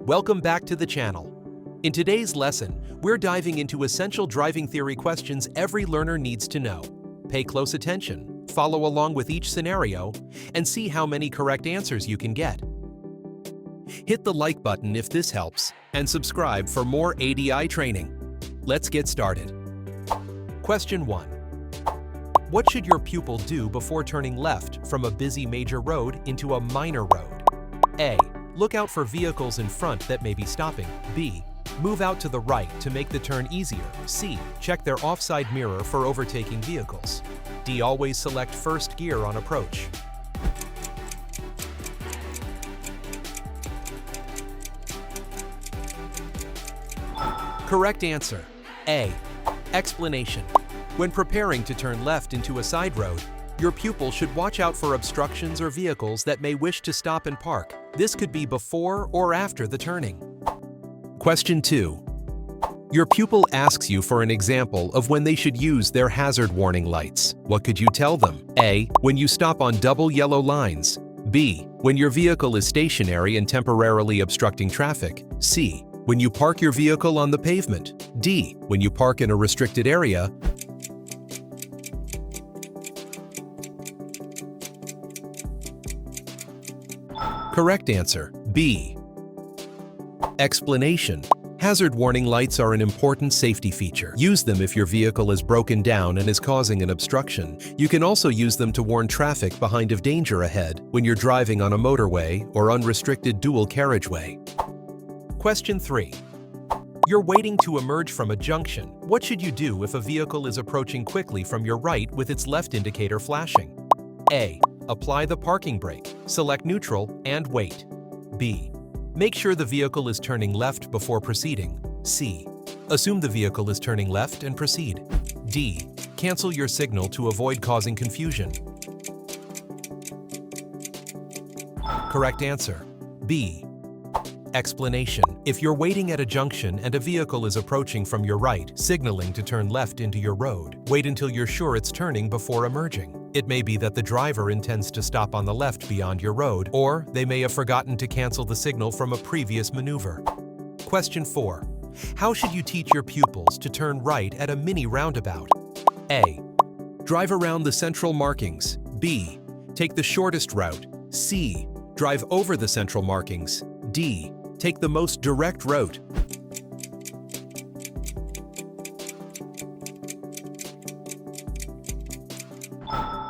Welcome back to the channel. In today's lesson, we're diving into essential driving theory questions every learner needs to know. Pay close attention, follow along with each scenario, and see how many correct answers you can get. Hit the like button if this helps, and subscribe for more ADI training. Let's get started. Question 1. What should your pupil do before turning left from a busy major road into a minor road? A. Look out for vehicles in front that may be stopping. B. Move out to the right to make the turn easier. C. Check their offside mirror for overtaking vehicles. D. Always select first gear on approach. Correct answer. A. Explanation. When preparing to turn left into a side road, your pupil should watch out for obstructions or vehicles that may wish to stop and park. This could be before or after the turning. Question 2. Your pupil asks you for an example of when they should use their hazard warning lights. What could you tell them? A. When you stop on double yellow lines. B. When your vehicle is stationary and temporarily obstructing traffic. C. When you park your vehicle on the pavement. D. When you park in a restricted area. Correct answer. B. Explanation. Hazard warning lights are an important safety feature. Use them if your vehicle is broken down and is causing an obstruction. You can also use them to warn traffic behind of danger ahead when you're driving on a motorway or unrestricted dual carriageway. Question 3. You're waiting to emerge from a junction. What should you do if a vehicle is approaching quickly from your right with its left indicator flashing? A. Apply the parking brake, select neutral, and wait. B. Make sure the vehicle is turning left before proceeding. C. Assume the vehicle is turning left and proceed. D. Cancel your signal to avoid causing confusion. Correct answer. B. Explanation. If you're waiting at a junction and a vehicle is approaching from your right, signaling to turn left into your road, wait until you're sure it's turning before emerging. It may be that the driver intends to stop on the left beyond your road, or they may have forgotten to cancel the signal from a previous maneuver. Question 4. How should you teach your pupils to turn right at a mini roundabout? A. Drive around the central markings. B. Take the shortest route. C. Drive over the central markings. D. Take the most direct route.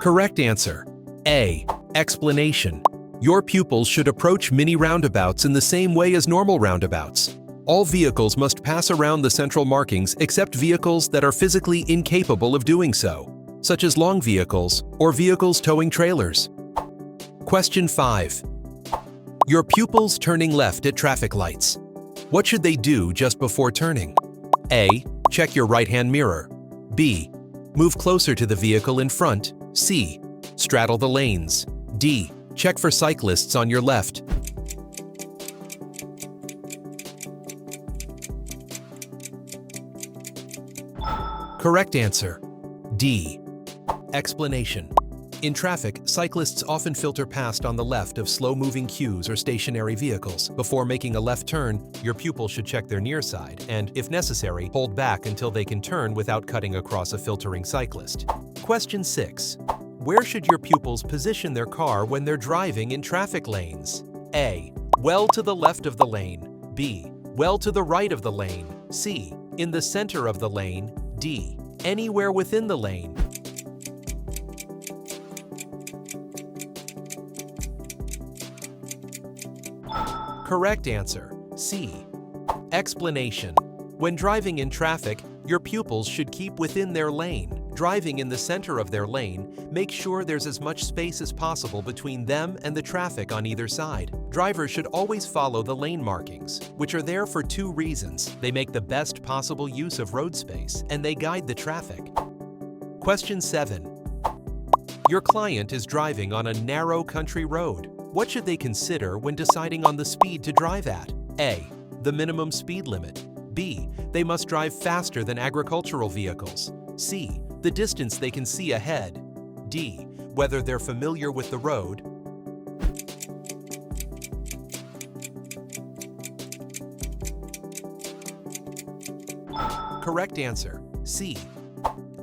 Correct answer. A. Explanation. Your pupils should approach mini roundabouts in the same way as normal roundabouts. All vehicles must pass around the central markings except vehicles that are physically incapable of doing so, such as long vehicles or vehicles towing trailers. Question 5. Your pupils turning left at traffic lights. What should they do just before turning? A. Check your right-hand mirror. B. Move closer to the vehicle in front. C. Straddle the lanes. D. Check for cyclists on your left. Correct answer. D. Explanation. In traffic, cyclists often filter past on the left of slow-moving queues or stationary vehicles. Before making a left turn, your pupil should check their near side and, if necessary, hold back until they can turn without cutting across a filtering cyclist. Question 6. Where should your pupils position their car when they're driving in traffic lanes? A. Well to the left of the lane. B. Well to the right of the lane. C. In the center of the lane. D. Anywhere within the lane. Correct answer. C. Explanation. When driving in traffic, your pupils should keep within their lane. Driving in the center of their lane, make sure there's as much space as possible between them and the traffic on either side. Drivers should always follow the lane markings, which are there for 2 reasons. They make the best possible use of road space, and they guide the traffic. Question 7. Your client is driving on a narrow country road. What should they consider when deciding on the speed to drive at? A. The minimum speed limit. B. They must drive faster than agricultural vehicles. C. The distance they can see ahead. D. Whether they're familiar with the road. Correct answer, C.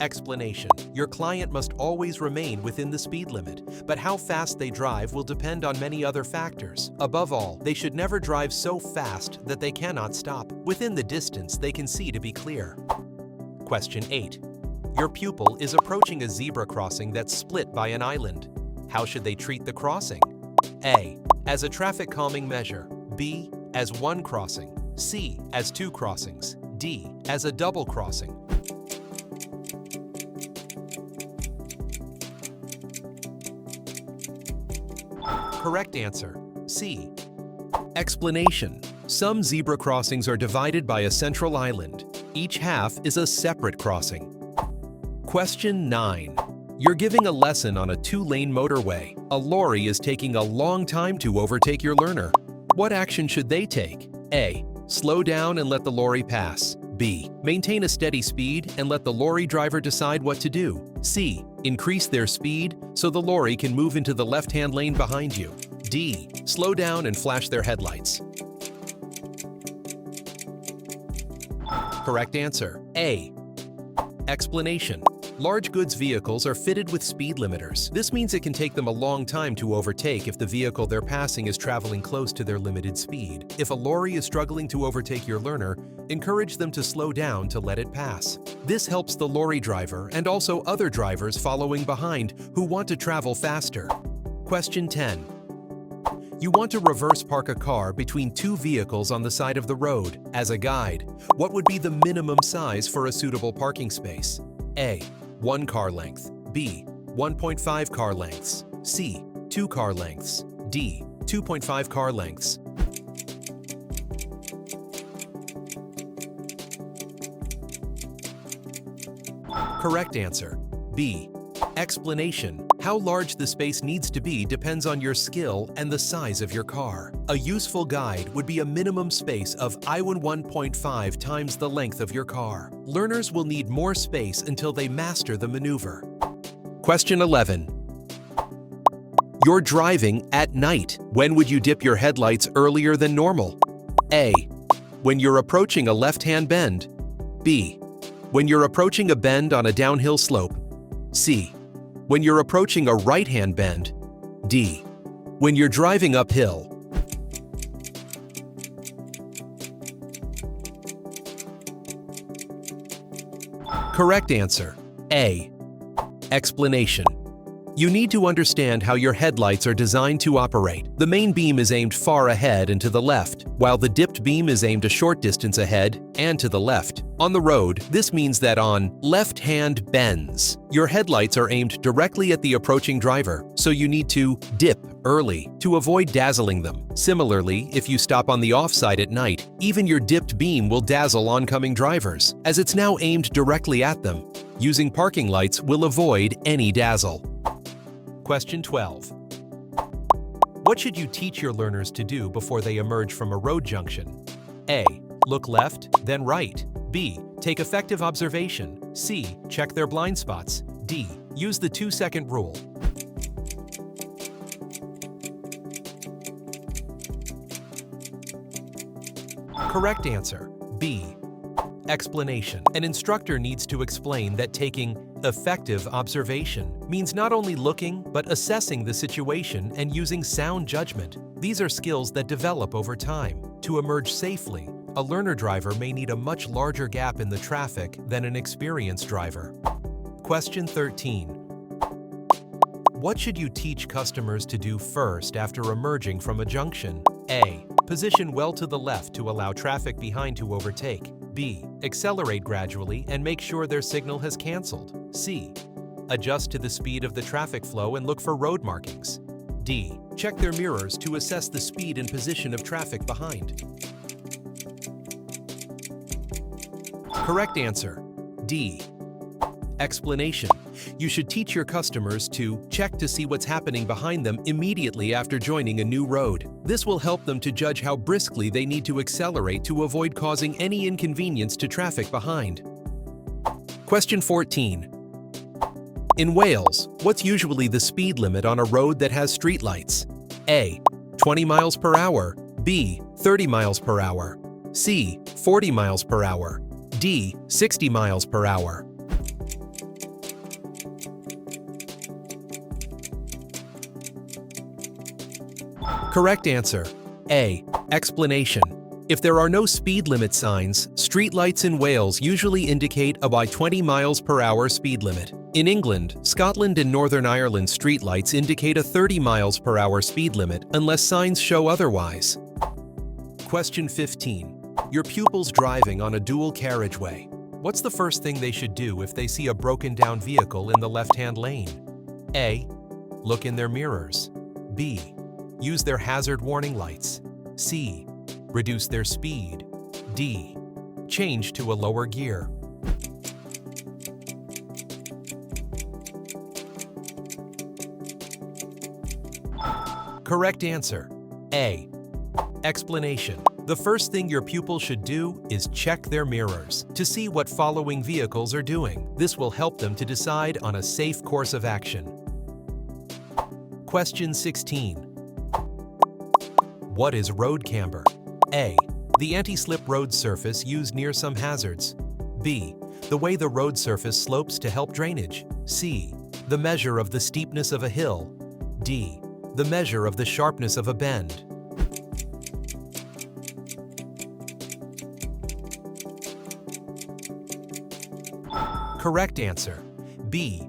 Explanation. Your client must always remain within the speed limit, but how fast they drive will depend on many other factors. Above all, they should never drive so fast that they cannot stop, within the distance they can see to be clear. Question 8. Your pupil is approaching a zebra crossing that's split by an island. How should they treat the crossing? A. As a traffic calming measure. B. As one crossing. C. As two crossings. D. As a double crossing. Correct answer, C. Explanation. Some zebra crossings are divided by a central island. Each half is a separate crossing. Question 9. You're giving a lesson on a two-lane motorway. A lorry is taking a long time to overtake your learner. What action should they take? A. Slow down and let the lorry pass. B. Maintain a steady speed and let the lorry driver decide what to do. C. Increase their speed so the lorry can move into the left-hand lane behind you. D. Slow down and flash their headlights. Correct answer, A. Explanation. Large goods vehicles are fitted with speed limiters. This means it can take them a long time to overtake if the vehicle they're passing is traveling close to their limited speed. If a lorry is struggling to overtake your learner, encourage them to slow down to let it pass. This helps the lorry driver and also other drivers following behind who want to travel faster. Question 10. You want to reverse park a car between two vehicles on the side of the road. As a guide, what would be the minimum size for a suitable parking space? A. 1 car length. B. 1.5 car lengths. C. 2 car lengths. D. 2.5 car lengths. Correct answer, B. Explanation. How large the space needs to be depends on your skill and the size of your car. A useful guide would be a minimum space of 1.5 times the length of your car. Learners will need more space until they master the maneuver. Question 11. You're driving at night. When would you dip your headlights earlier than normal? A. When you're approaching a left-hand bend. B. When you're approaching a bend on a downhill slope. C. When you're approaching a right-hand bend. D. When you're driving uphill. Correct answer, A. Explanation. You need to understand how your headlights are designed to operate. The main beam is aimed far ahead and to the left, while the dipped beam is aimed a short distance ahead and to the left. On the road, this means that on left-hand bends, your headlights are aimed directly at the approaching driver, so you need to dip early to avoid dazzling them. Similarly, if you stop on the offside at night, even your dipped beam will dazzle oncoming drivers, as it's now aimed directly at them. Using parking lights will avoid any dazzle. Question 12. What should you teach your learners to do before they emerge from a road junction? A. Look left, then right. B. Take effective observation. C. Check their blind spots. D. Use the 2-second rule. Correct answer, B. Explanation. An instructor needs to explain that taking effective observation means not only looking, but assessing the situation and using sound judgment. These are skills that develop over time. To emerge safely, a learner driver may need a much larger gap in the traffic than an experienced driver. Question 13. What should you teach customers to do first after emerging from a junction? A. Position well to the left to allow traffic behind to overtake. B. Accelerate gradually and make sure their signal has canceled. C. Adjust to the speed of the traffic flow and look for road markings. D. Check their mirrors to assess the speed and position of traffic behind. Correct answer, D. Explanation. You should teach your customers to check to see what's happening behind them immediately after joining a new road. This will help them to judge how briskly they need to accelerate to avoid causing any inconvenience to traffic behind. Question 14. In Wales, what's usually the speed limit on a road that has streetlights? A. 20 miles per hour. B. 30 miles per hour. C. 40 miles per hour. D. 60 miles per hour. Correct answer. A. Explanation. If there are no speed limit signs, streetlights in Wales usually indicate a by 20 miles per hour speed limit. In England, Scotland and Northern Ireland streetlights indicate a 30 miles per hour speed limit unless signs show otherwise. Question 15. Your pupil's driving on a dual carriageway. What's the first thing they should do if they see a broken down vehicle in the left-hand lane? A. Look in their mirrors. B. Use their hazard warning lights. C. Reduce their speed. D. Change to a lower gear. Correct answer. A. Explanation. The first thing your pupil should do is check their mirrors to see what following vehicles are doing. This will help them to decide on a safe course of action. Question 16. What is road camber? A. The anti-slip road surface used near some hazards. B. The way the road surface slopes to help drainage. C. The measure of the steepness of a hill. D. The measure of the sharpness of a bend. Correct answer. B.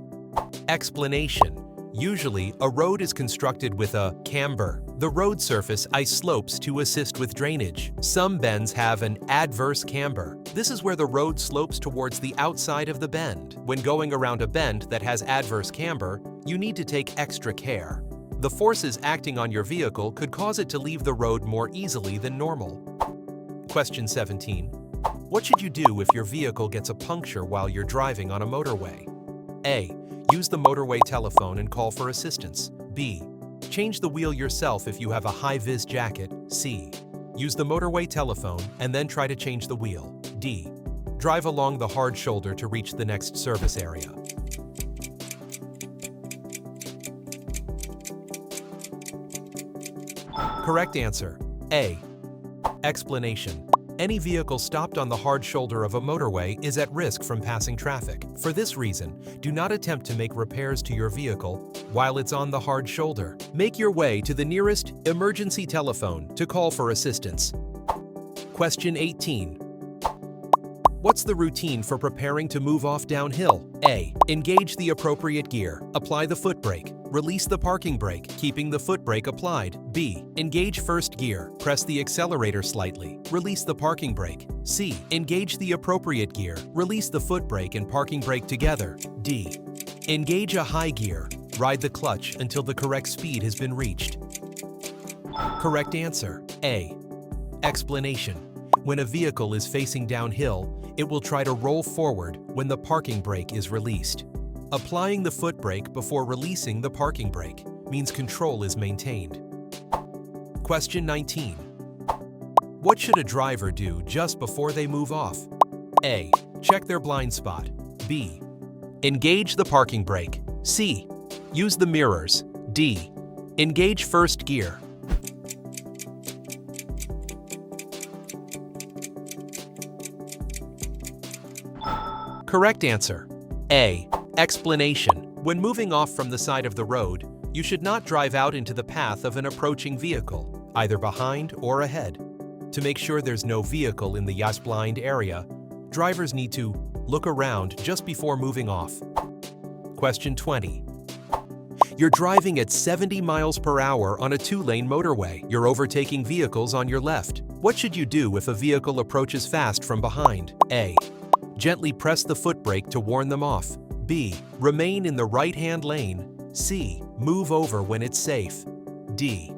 Explanation. Usually, a road is constructed with a camber. The road surface ice slopes to assist with drainage. Some bends have an adverse camber. This is where the road slopes towards the outside of the bend. When going around a bend that has adverse camber, you need to take extra care. The forces acting on your vehicle could cause it to leave the road more easily than normal. Question 17. What should you do if your vehicle gets a puncture while you're driving on a motorway? A. Use the motorway telephone and call for assistance. B. Change the wheel yourself if you have a high-vis jacket. C. Use the motorway telephone and then try to change the wheel. D. Drive along the hard shoulder to reach the next service area. Correct answer. A. Explanation. Any vehicle stopped on the hard shoulder of a motorway is at risk from passing traffic. For this reason, do not attempt to make repairs to your vehicle while it's on the hard shoulder. Make your way to the nearest emergency telephone to call for assistance. Question 18. What's the routine for preparing to move off downhill? A. Engage the appropriate gear. Apply the foot brake. Release the parking brake, keeping the foot brake applied. B. Engage first gear. Press the accelerator slightly. Release the parking brake. C. Engage the appropriate gear. Release the foot brake and parking brake together. D. Engage a high gear. Ride the clutch until the correct speed has been reached. Correct answer. A. Explanation. When a vehicle is facing downhill, it will try to roll forward when the parking brake is released. Applying the foot brake before releasing the parking brake means control is maintained. Question 19. What should a driver do just before they move off? A. Check their blind spot. B. Engage the parking brake. C. Use the mirrors. D. Engage first gear. Correct answer. A. Explanation. When moving off from the side of the road, you should not drive out into the path of an approaching vehicle, either behind or ahead. To make sure there's no vehicle in the blind area, drivers need to look around just before moving off. Question 20. You're driving at 70 miles per hour on a 2-lane motorway. You're overtaking vehicles on your left. What should you do if a vehicle approaches fast from behind? A. Gently press the foot brake to warn them off. B. Remain in the right-hand lane. C. Move over when it's safe. D.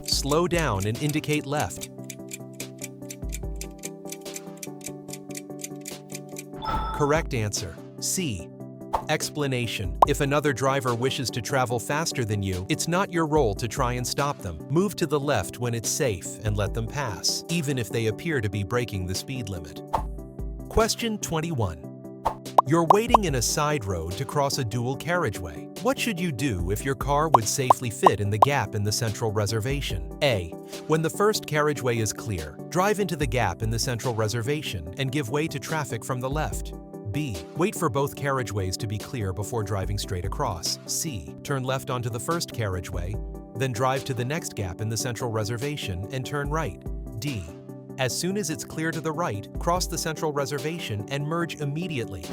Slow down and indicate left. Correct answer. C. Explanation. If another driver wishes to travel faster than you, it's not your role to try and stop them. Move to the left when it's safe and let them pass, even if they appear to be breaking the speed limit. Question 21. You're waiting in a side road to cross a dual carriageway. What should you do if your car would safely fit in the gap in the central reservation? A. When the first carriageway is clear, drive into the gap in the central reservation and give way to traffic from the left. B. Wait for both carriageways to be clear before driving straight across. C. Turn left onto the first carriageway, then drive to the next gap in the central reservation and turn right. D. As soon as it's clear to the right, cross the central reservation and merge immediately.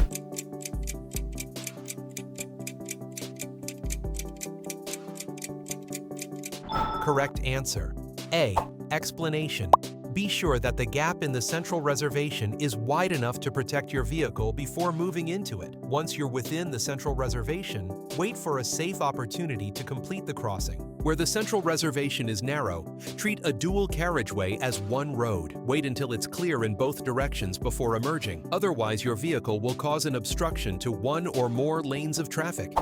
Correct answer. A. Explanation. Be sure that the gap in the central reservation is wide enough to protect your vehicle before moving into it. Once you're within the central reservation, wait for a safe opportunity to complete the crossing. Where the central reservation is narrow, treat a dual carriageway as one road. Wait until it's clear in both directions before emerging. Otherwise, your vehicle will cause an obstruction to one or more lanes of traffic.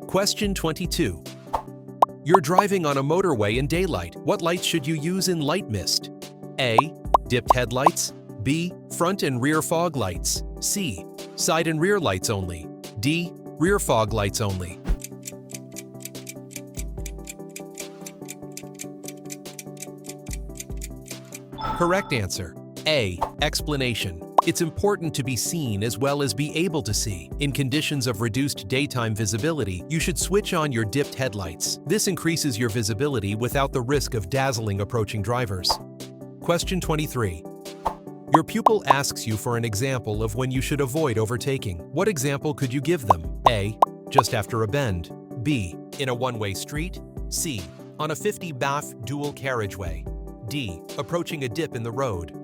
Question 22. You're driving on a motorway in daylight. What lights should you use in light mist? A. Dipped headlights. B. Front and rear fog lights. C. Side and rear lights only. D. Rear fog lights only. Correct answer. A. Explanation. It's important to be seen as well as be able to see. In conditions of reduced daytime visibility, you should switch on your dipped headlights. This increases your visibility without the risk of dazzling approaching drivers. Question 23. Your pupil asks you for an example of when you should avoid overtaking. What example could you give them? A. Just after a bend. B. In a one-way street. C. On a 50-BAF dual carriageway. D. Approaching a dip in the road.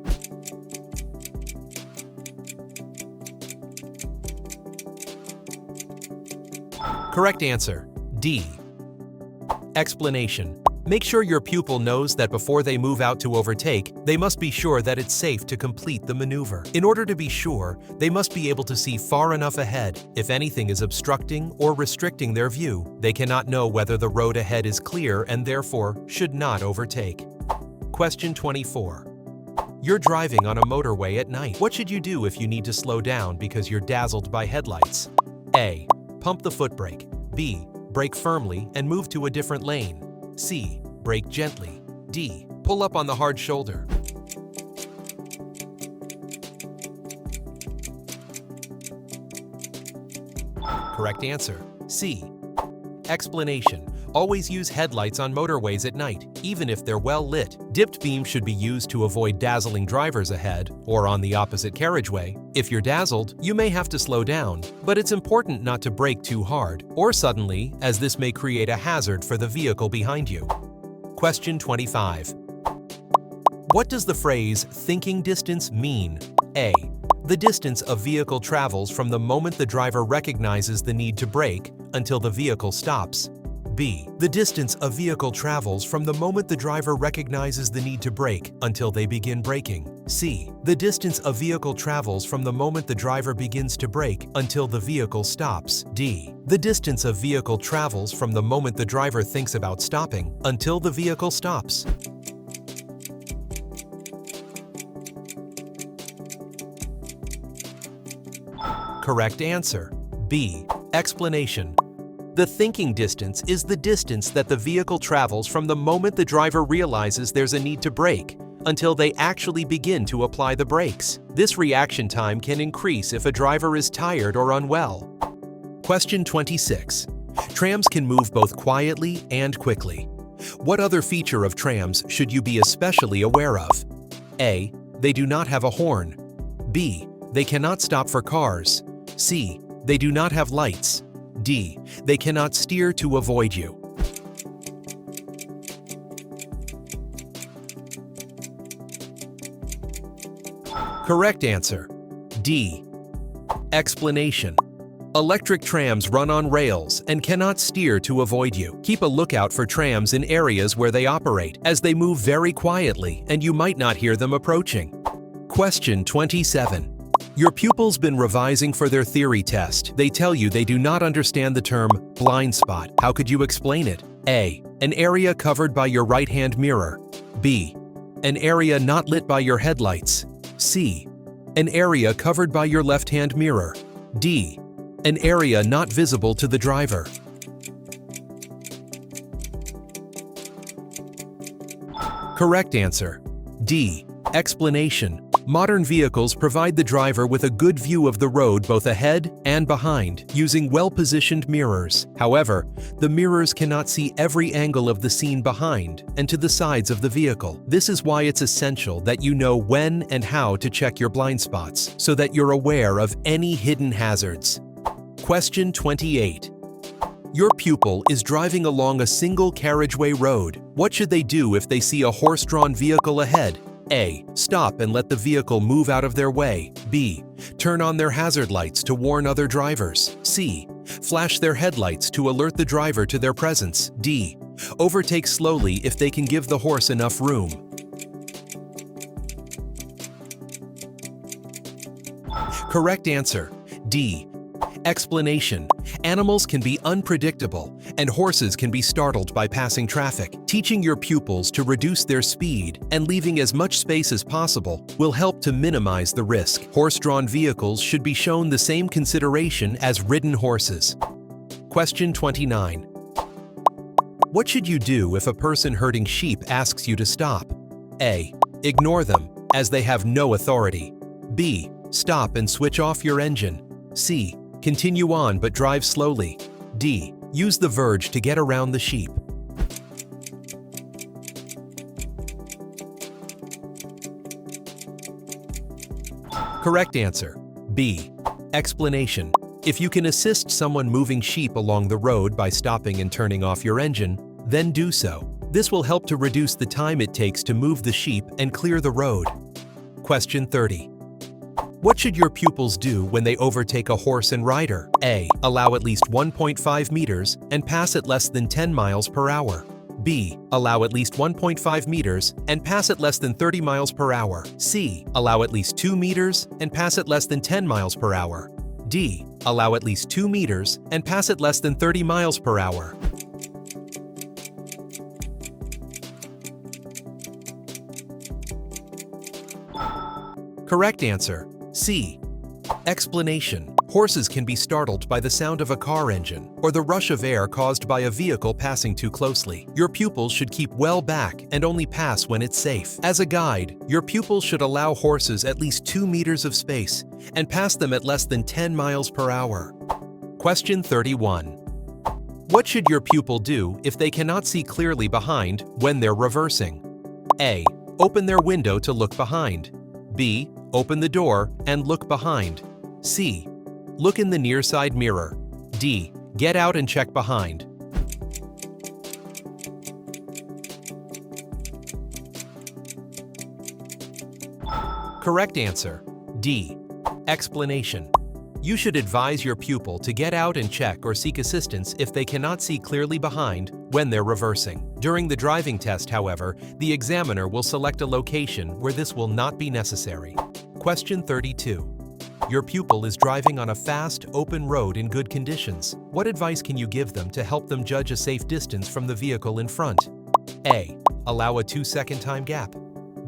Correct answer. D. Explanation. Make sure your pupil knows that before they move out to overtake, they must be sure that it's safe to complete the maneuver. In order to be sure, they must be able to see far enough ahead. If anything is obstructing or restricting their view, they cannot know whether the road ahead is clear and therefore should not overtake. Question 24. You're driving on a motorway at night. What should you do if you need to slow down because you're dazzled by headlights? A. Pump the foot brake. B. Brake firmly and move to a different lane. C. Brake gently. D. Pull up on the hard shoulder. Correct answer. C. Explanation. Always use headlights on motorways at night, even if they're well lit. Dipped beams should be used to avoid dazzling drivers ahead or on the opposite carriageway. If you're dazzled, you may have to slow down, but it's important not to brake too hard or suddenly, as this may create a hazard for the vehicle behind you. Question 25. What does the phrase thinking distance mean? A. The distance a vehicle travels from the moment the driver recognizes the need to brake until the vehicle stops. B. The distance a vehicle travels from the moment the driver recognizes the need to brake until they begin braking. C. The distance a vehicle travels from the moment the driver begins to brake until the vehicle stops. D. The distance a vehicle travels from the moment the driver thinks about stopping until the vehicle stops. Correct answer. B. Explanation. The thinking distance is the distance that the vehicle travels from the moment the driver realizes there's a need to brake until they actually begin to apply the brakes. This reaction time can increase if a driver is tired or unwell. Question 26. Trams can move both quietly and quickly. What other feature of trams should you be especially aware of? A. They do not have a horn. B. They cannot stop for cars. C. They do not have lights. D. They cannot steer to avoid you. Correct answer. D. Explanation. Electric trams run on rails and cannot steer to avoid you. Keep a lookout for trams in areas where they operate, as they move very quietly and you might not hear them approaching. Question 27. Your pupil's been revising for their theory test. They tell you they do not understand the term blind spot. How could you explain it? A. An area covered by your right-hand mirror. B. An area not lit by your headlights. C. An area covered by your left-hand mirror. D. An area not visible to the driver. Correct answer. D. Explanation. Modern vehicles provide the driver with a good view of the road both ahead and behind, using well-positioned mirrors. However, the mirrors cannot see every angle of the scene behind and to the sides of the vehicle. This is why it's essential that you know when and how to check your blind spots, so that you're aware of any hidden hazards. Question 28. Your pupil is driving along a single carriageway road. What should they do if they see a horse-drawn vehicle ahead? A. Stop and let the vehicle move out of their way. B. Turn on their hazard lights to warn other drivers. C. Flash their headlights to alert the driver to their presence. D. Overtake slowly if they can give the horse enough room. Correct answer. D. Explanation. Animals can be unpredictable, and horses can be startled by passing traffic. Teaching your pupils to reduce their speed and leaving as much space as possible will help to minimize the risk. Horse-drawn vehicles should be shown the same consideration as ridden horses. Question 29. What should you do if a person herding sheep asks you to stop? A. Ignore them, as they have no authority. B. Stop and switch off your engine. C. Continue on but drive slowly. D. Use the verge to get around the sheep. Correct answer. B. Explanation. If you can assist someone moving sheep along the road by stopping and turning off your engine, then do so. This will help to reduce the time it takes to move the sheep and clear the road. Question 30. What should your pupils do when they overtake a horse and rider? A. Allow at least 1.5 meters and pass at less than 10 miles per hour. B. Allow at least 1.5 meters and pass at less than 30 miles per hour. C. Allow at least 2 meters and pass at less than 10 miles per hour. D. Allow at least 2 meters and pass at less than 30 miles per hour. Correct answer. C. Explanation. Horses can be startled by the sound of a car engine or the rush of air caused by a vehicle passing too closely. Your pupils should keep well back and only pass when it's safe. As a guide, your pupils should allow horses at least 2 meters of space and pass them at less than 10 miles per hour. Question 31. What should your pupil do if they cannot see clearly behind when they're reversing? A. Open their window to look behind. B. Open the door and look behind. C. Look in the near side mirror. D. Get out and check behind. Correct answer. D. Explanation. You should advise your pupil to get out and check or seek assistance if they cannot see clearly behind when they're reversing. During the driving test, however, the examiner will select a location where this will not be necessary. Question 32. Your pupil is driving on a fast, open road in good conditions. What advice can you give them to help them judge a safe distance from the vehicle in front? A. Allow a 2-second time gap.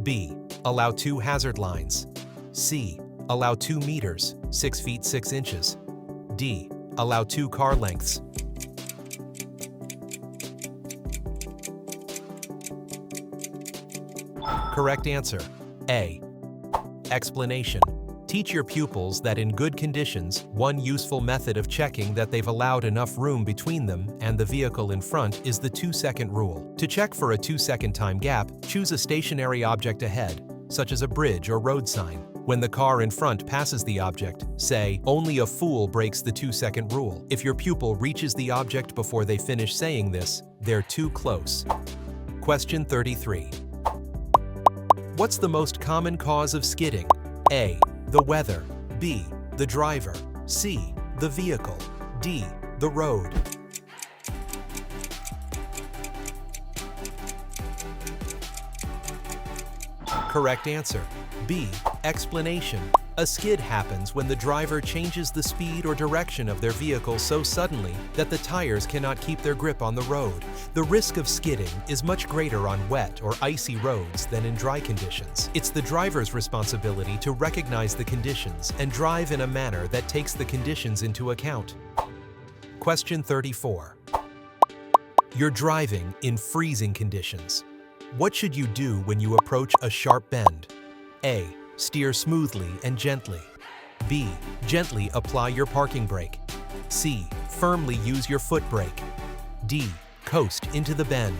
B. Allow 2 hazard lines. C. Allow 2 meters, 6 feet 6 inches. D. Allow 2 car lengths. Correct answer. A. Explanation. Teach your pupils that in good conditions, one useful method of checking that they've allowed enough room between them and the vehicle in front is the 2-second rule. To check for a 2-second time gap, choose a stationary object ahead, such as a bridge or road sign. When the car in front passes the object, say, "Only a fool breaks the 2-second rule." If your pupil reaches the object before they finish saying this, they're too close. Question 33. What's the most common cause of skidding? A. The weather. B. The driver. C. The vehicle. D. The road. Correct answer. B. Explanation. A skid happens when the driver changes the speed or direction of their vehicle so suddenly that the tires cannot keep their grip on the road. The risk of skidding is much greater on wet or icy roads than in dry conditions. It's the driver's responsibility to recognize the conditions and drive in a manner that takes the conditions into account. Question 34. You're driving in freezing conditions. What should you do when you approach a sharp bend? A. Steer smoothly and gently. B. Gently apply your parking brake. C. Firmly use your foot brake. D. Coast into the bend.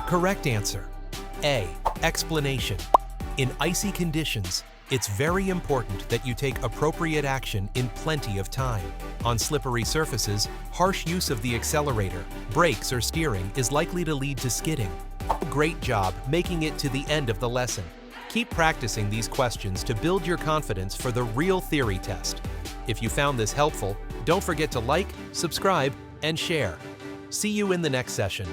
Correct answer. A. Explanation. In icy conditions, it's very important that you take appropriate action in plenty of time. On slippery surfaces, harsh use of the accelerator, brakes, or steering is likely to lead to skidding. Great job making it to the end of the lesson. Keep practicing these questions to build your confidence for the real theory test. If you found this helpful, don't forget to like, subscribe, and share. See you in the next session.